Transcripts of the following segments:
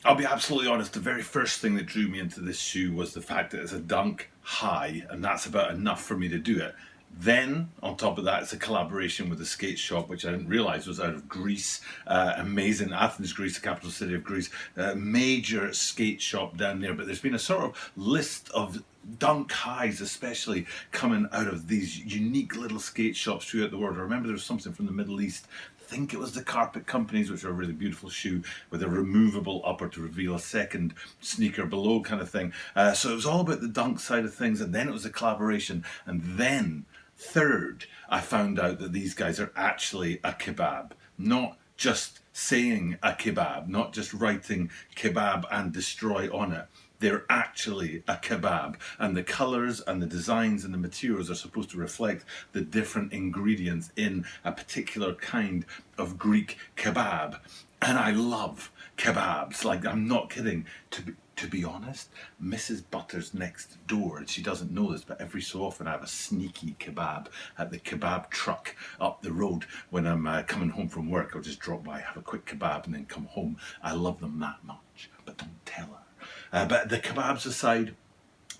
I'll be absolutely honest, the very first thing that drew me into this shoe was the fact that it's a dunk high, and that's about enough for me to do it. Then, on top of that, it's a collaboration with a skate shop, which I didn't realise was out of Greece. Amazing, Athens, Greece, the capital city of Greece. Major skate shop down there. But there's been a sort of list of dunk highs, especially coming out of these unique little skate shops throughout the world. I remember there was something from the Middle East. I think it was the Carpet Companies, which are a really beautiful shoe with a removable upper to reveal a second sneaker below kind of thing. So it was all about the dunk side of things, and then it was a collaboration, and then third, I found out that these guys are actually a kebab, not just saying a kebab, not just writing kebab and destroy on it. They're actually a kebab, and the colours and the designs and the materials are supposed to reflect the different ingredients in a particular kind of Greek kebab. And I love kebabs, like, I'm not kidding. To be honest, Mrs. Butter's next door, and she doesn't know this, but every so often I have a sneaky kebab at the kebab truck up the road when I'm coming home from work. I'll just drop by, have a quick kebab, and then come home. I love them that much, but don't tell her. But the kebabs aside,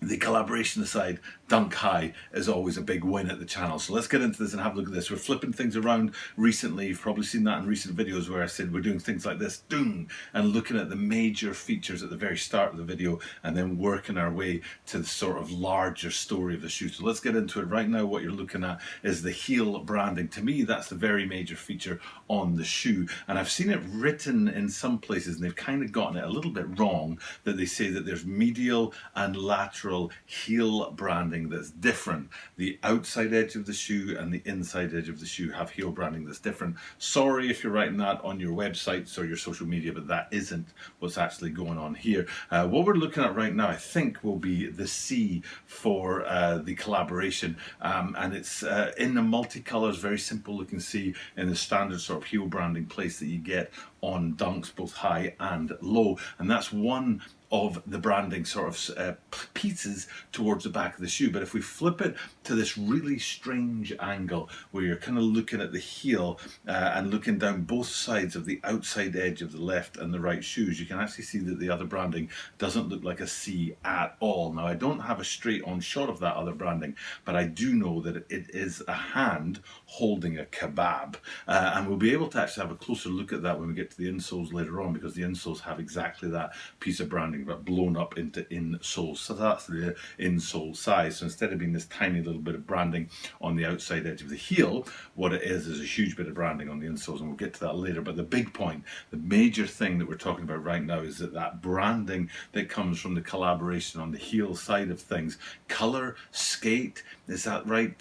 the collaboration aside, Dunk High is always a big win at the channel. So let's get into this and have a look at this. We're flipping things around recently. You've probably seen that in recent videos where I said we're doing things like this, doom, and looking at the major features at the very start of the video and then working our way to the sort of larger story of the shoe. So let's get into it. Right now what you're looking at is the heel branding. To me, that's the very major feature on the shoe. And I've seen it written in some places, and they've kind of gotten it a little bit wrong, that they say that there's medial and lateral heel branding that's different. The outside edge of the shoe and the inside edge of the shoe have heel branding that's different. Sorry if you're writing that on your websites or your social media, but that isn't what's actually going on here. What we're looking at right now, I think, will be the C for the collaboration, and it's in the multicolours, very simple looking C in the standard sort of heel branding place that you get on dunks, both high and low, and that's one of the branding sort of pieces towards the back of the shoe. But if we flip it to this really strange angle where you're kind of looking at the heel and looking down both sides of the outside edge of the left and the right shoes, you can actually see that the other branding doesn't look like a C at all. Now, I don't have a straight on shot of that other branding, but I do know that it is a hand holding a kebab, and we'll be able to actually have a closer look at that when we get to the insoles later on, because the insoles have exactly that piece of branding but blown up into insoles. So that's the insole size. So instead of being this tiny little bit of branding on the outside edge of the heel, what it is a huge bit of branding on the insoles, and we'll get to that later. But the big point, the major thing that we're talking about right now is that branding that comes from the collaboration on the heel side of things. Color Skate, is that right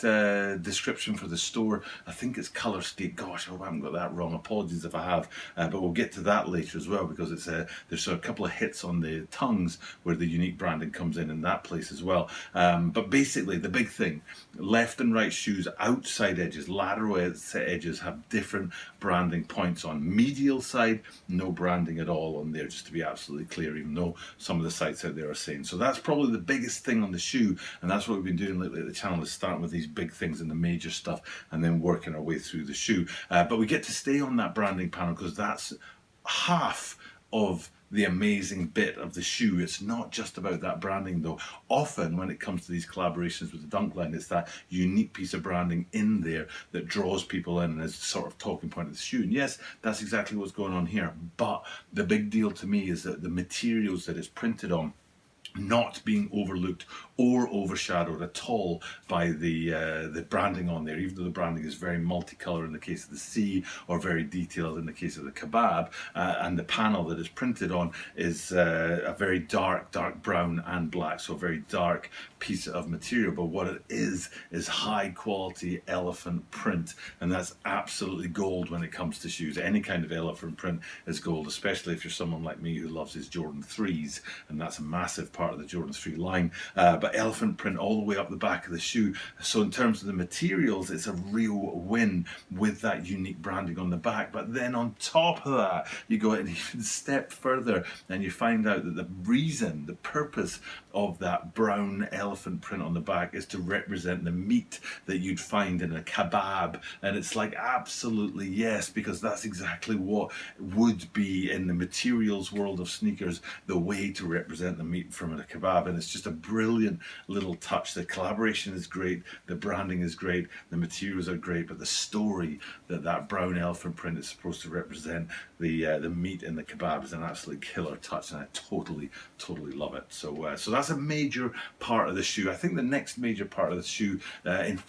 description for the store? I think it's Color Skate. Gosh, I hope I haven't got that wrong. Apologies if I have, but we'll get to that later as well, because it's there's a couple of hits on the tongues where the unique branding comes in that place as well. But basically, the big thing, left and right shoes, outside edges, lateral edges have different branding points on. Medial side, no branding at all on there, just to be absolutely clear, even though some of the sites out there are saying. So that's probably the biggest thing on the shoe, and that's what we've been doing lately at the channel, is starting with these big things and the major stuff and then working our way through the shoe. But we get to stay on that branding panel because that's half of the amazing bit of the shoe. It's not just about that branding though. Often when it comes to these collaborations with the Dunk line, it's that unique piece of branding in there that draws people in and is sort of talking point of the shoe. And yes, that's exactly what's going on here. But the big deal to me is that the materials that it's printed on not being overlooked or overshadowed at all by the branding on there, even though the branding is very multicolour in the case of the C, or very detailed in the case of the kebab, and the panel that is printed on is a very dark brown and black, so a very dark piece of material. But what it is high quality elephant print, and that's absolutely gold when it comes to shoes. Any kind of elephant print is gold, especially if you're someone like me who loves his Jordan 3s, and that's a massive part part of the Jordan 3 line, but elephant print all the way up the back of the shoe. So in terms of the materials, it's a real win with that unique branding on the back. But then on top of that, you go an even step further and you find out that the reason, the purpose of that brown elephant print on the back is to represent the meat that you'd find in a kebab. And it's like, absolutely yes, because that's exactly what would be in the materials world of sneakers the way to represent the meat from a kebab. And it's just a brilliant little touch. The collaboration is great, the branding is great, the materials are great, but the story that brown elephant print is supposed to represent the meat in the kebab is an absolutely killer touch, and I totally love it. So that's a major part of the shoe. I think the next major part of the shoe, as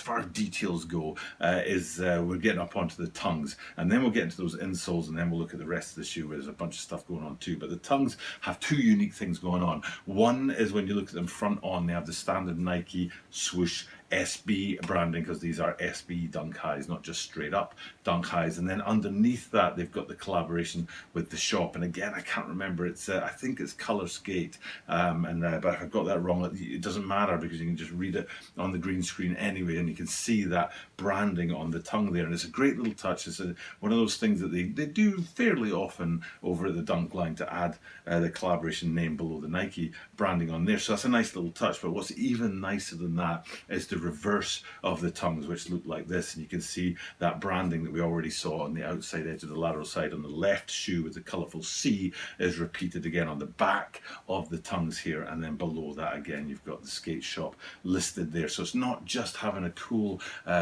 far as details go, is we're getting up onto the tongues, and then we'll get into those insoles, and then we'll look at the rest of the shoe where there's a bunch of stuff going on too. But the tongues have two unique things going on. One is when you look at them front on, they have the standard Nike swoosh SB branding, because these are SB dunk highs, not just straight up dunk highs. And then underneath that, they've got the collaboration with the shop. And again, I can't remember. It's I think it's Color Skate. But if I got that wrong, it doesn't matter, because you can just read it on the green screen anyway, and you can see that branding on the tongue there. And it's a great little touch. It's one of those things that they do fairly often over at the dunk line, to add the collaboration name below the Nike branding on there. So that's a nice little touch. But what's even nicer than that is the reverse of the tongues, which look like this, and you can see that branding that we already saw on the outside edge of the lateral side on the left shoe with the colourful C is repeated again on the back of the tongues here, and then below that again you've got the skate shop listed there. So it's not just having a cool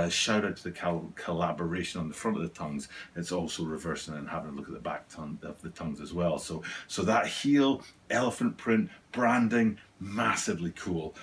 shout out to the collaboration on the front of the tongues, it's also reversing and having a look at the back of the tongues as well. So that heel elephant print branding, massively cool.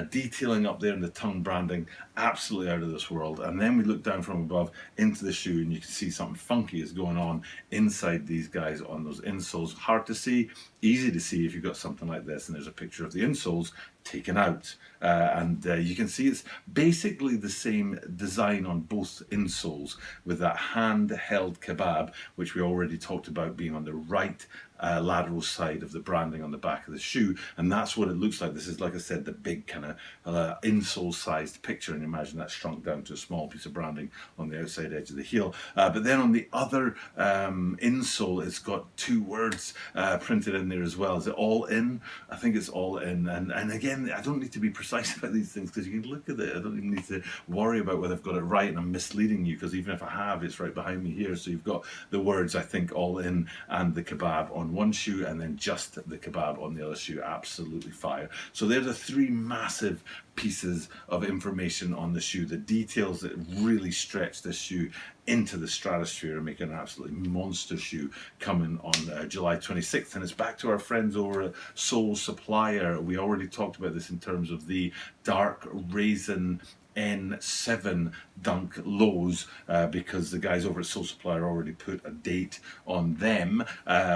Detailing up there in the tongue branding, absolutely out of this world. And then we look down from above into the shoe, and you can see something funky is going on inside these guys on those insoles. Hard to see, easy to see if you've got something like this, and there's a picture of the insoles taken out. You can see it's basically the same design on both insoles, with that hand-held kebab, which we already talked about being on the right lateral side of the branding on the back of the shoe, and that's what it looks like. This is, like I said, the big kind of insole sized picture, and imagine that shrunk down to a small piece of branding on the outside edge of the heel. But then on the other insole, it's got two words printed in there as well. Is it all in? I think it's all in. And again, I don't need to be precise about these things, because you can look at it. I don't even need to worry about whether I've got it right and I'm misleading you, because even if I have, it's right behind me here. So you've got the words, I think, all in and the kebab on one shoe, and then just the kebab on the other shoe. Absolutely fire. So they're the three massive pieces of information on the shoe, the details that really stretch this shoe into the stratosphere and make an absolutely monster shoe coming on July 26th. And it's back to our friends over at Soul Supplier. We already talked about this in terms of the dark raisin N7 dunk lows, because the guys over at Soul Supplier already put a date on them,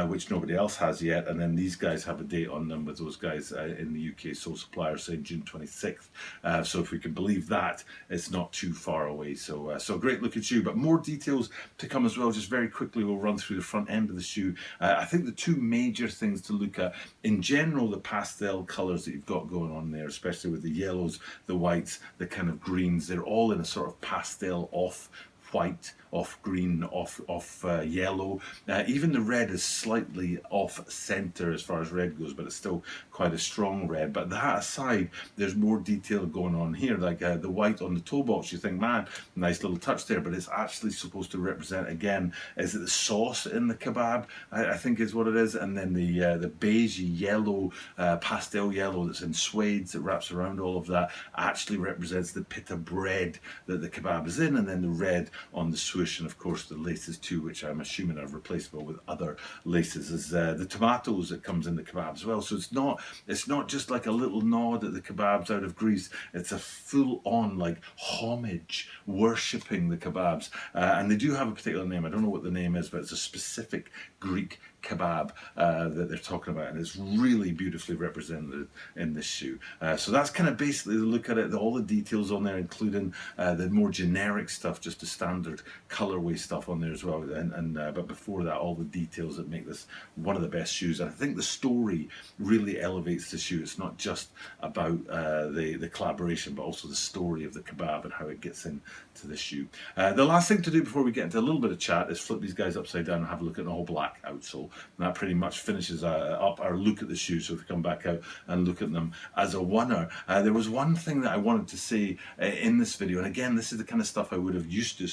which nobody else has yet, and then these guys have a date on them with those guys in the UK, Soul Supplier, saying June 26th. So if we can believe that, it's not too far away. So great looking shoe, but more details to come as well. Just very quickly, we'll run through the front end of the shoe. I think the two major things to look at, in general, the pastel colours that you've got going on there, especially with the yellows, the whites, the kind of greens, they're all in a sort of pastel off white, off green, off yellow. Even the red is slightly off center as far as red goes, but it's still quite a strong red. But that aside, there's more detail going on here, like the white on the toe box. You think, man, nice little touch there, but it's actually supposed to represent, again, is it the sauce in the kebab, I think is what it is, and then the beige yellow, pastel yellow that's in suede that wraps around all of that actually represents the pita bread that the kebab is in, and then the red on the swoosh, and of course the laces too, which I'm assuming are replaceable with other laces, is the tomatoes that comes in the kebab as well. So it's not just like a little nod at the kebabs out of Greece, it's a full-on like homage, worshipping the kebabs, and they do have a particular name. I don't know what the name is, but it's a specific Greek kebab that they're talking about, and it's really beautifully represented in this shoe. So that's kind of basically the look at it, all the details on there, including the more generic stuff just to stand standard colorway stuff on there as well. But before that, all the details that make this one of the best shoes. And I think the story really elevates the shoe. It's not just about the collaboration, but also the story of the kebab and how it gets into the shoe. The last thing to do before we get into a little bit of chat is flip these guys upside down and have a look at an all black outsole. And that pretty much finishes up our look at the shoe. So if we come back out and look at them as a oneer, there was one thing that I wanted to say in this video, and again, this is the kind of stuff I would have used to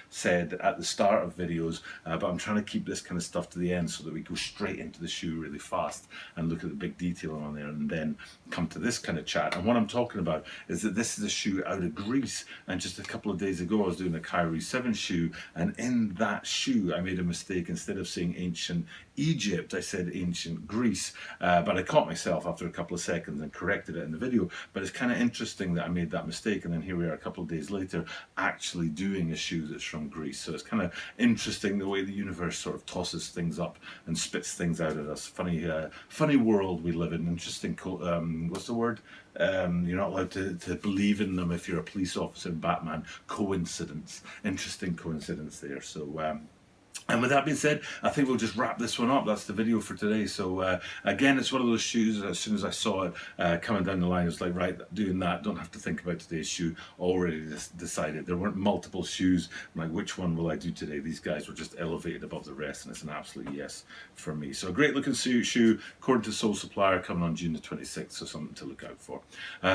said at the start of videos, but I'm trying to keep this kind of stuff to the end so that we go straight into the shoe really fast and look at the big detail on there, and then come to this kind of chat. And what I'm talking about is that this is a shoe out of Greece, and just a couple of days ago I was doing a Kyrie 7 shoe, and in that shoe I made a mistake. Instead of saying ancient Egypt, I said ancient Greece, but I caught myself after a couple of seconds and corrected it in the video. But it's kind of interesting that I made that mistake, and then here we are a couple of days later actually doing a shoe that's from Greece. So it's kind of interesting the way the universe sort of tosses things up and spits things out at us. Funny world we live in. Interesting, what's the word? You're not allowed to believe in them if you're a police officer in Batman. Coincidence. Interesting coincidence there. So and with that being said, I think we'll just wrap this one up. That's the video for today. So again, it's one of those shoes, as soon as I saw it coming down the line, I was like, right, doing that, don't have to think about today's shoe. Already decided. There weren't multiple shoes. I'm like, which one will I do today? These guys were just elevated above the rest, and it's an absolute yes for me. So a great looking shoe, according to Soul Supplier, coming on June the 26th, so something to look out for.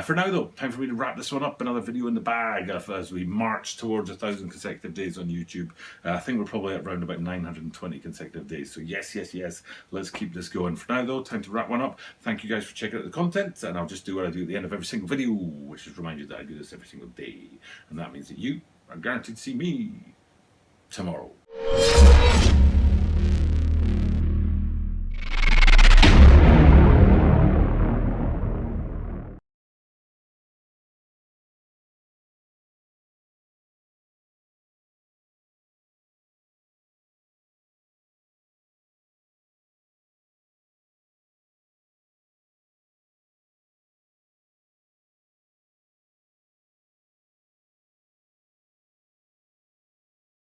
For now though, time for me to wrap this one up. Another video in the bag as we march towards 1,000 consecutive days on YouTube. I think we're probably at around about 920 consecutive days. So yes, let's keep this going. For now though, time to wrap one up. Thank you guys for checking out the content, and I'll just do what I do at the end of every single video, which is remind you that I do this every single day, and that means that you are guaranteed to see me tomorrow.